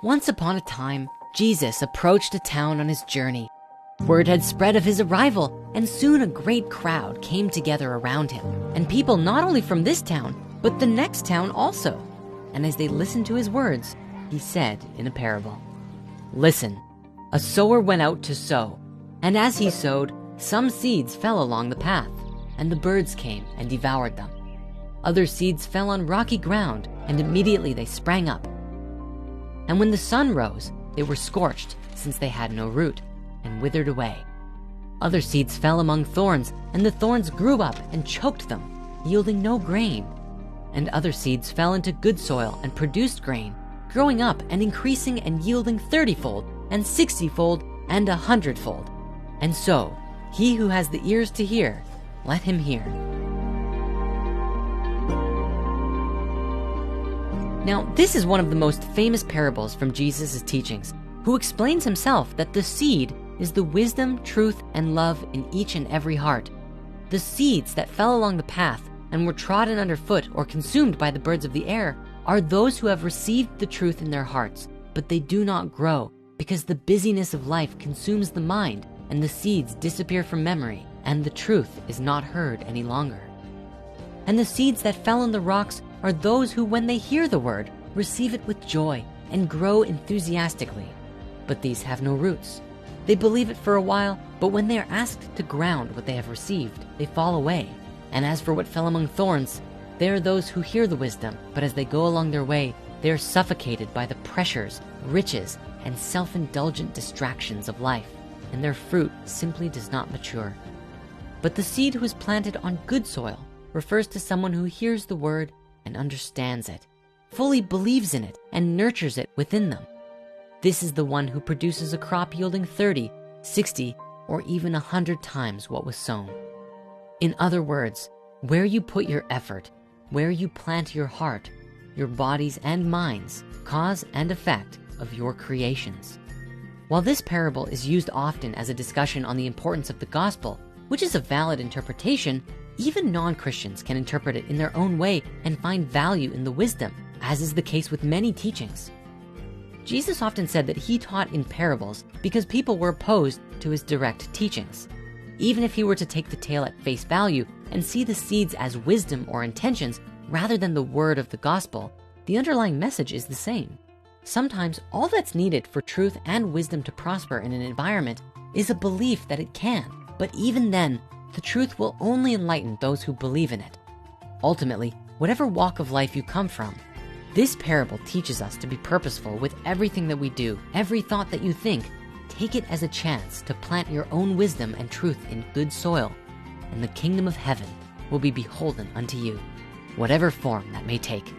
Once upon a time, Jesus approached a town on his journey. Word had spread of his arrival, and soon a great crowd came together around him, and people not only from this town, but the next town also. And as they listened to his words, he said in a parable, "Listen, a sower went out to sow, and as he sowed, some seeds fell along the path, and the birds came and devoured them. Other seeds fell on rocky ground, and immediately they sprang up. And when the sun rose, they were scorched, since they had no root, and withered away. Other seeds fell among thorns, and the thorns grew up and choked them, yielding no grain. And other seeds fell into good soil and produced grain, growing up and increasing and yielding 30-fold, and 60-fold, and 100-fold. And so, he who has the ears to hear, let him hear." Now, this is one of the most famous parables from Jesus' teachings, who explains himself that the seed is the wisdom, truth, and love in each and every heart. The seeds that fell along the path and were trodden underfoot or consumed by the birds of the air are those who have received the truth in their hearts, but they do not grow because the busyness of life consumes the mind and the seeds disappear from memory and the truth is not heard any longer. And the seeds that fell on the rocks are those who, when they hear the word, receive it with joy and grow enthusiastically. But these have no roots. They believe it for a while, but when they are asked to ground what they have received, they fall away. And as for what fell among thorns, they are those who hear the wisdom, but as they go along their way, they are suffocated by the pressures, riches, and self-indulgent distractions of life, and their fruit simply does not mature. But the seed who is planted on good soil refers to someone who hears the word and understands it, fully believes in it, and nurtures it within them. This is the one who produces a crop yielding 30, 60, or even 100 times what was sown. In other words, where you put your effort, where you plant your heart, your bodies and minds, cause and effect of your creations. While this parable is used often as a discussion on the importance of the gospel, which is a valid interpretation, even non-Christians can interpret it in their own way and find value in the wisdom, as is the case with many teachings. Jesus often said that he taught in parables because people were opposed to his direct teachings. Even if he were to take the tale at face value and see the seeds as wisdom or intentions rather than the word of the gospel, the underlying message is the same. Sometimes all that's needed for truth and wisdom to prosper in an environment is a belief that it can, but even then, the truth will only enlighten those who believe in it. Ultimately, whatever walk of life you come from, this parable teaches us to be purposeful with everything that we do. Every thought that you think, take it as a chance to plant your own wisdom and truth in good soil, and the kingdom of heaven will be beholden unto you, whatever form that may take.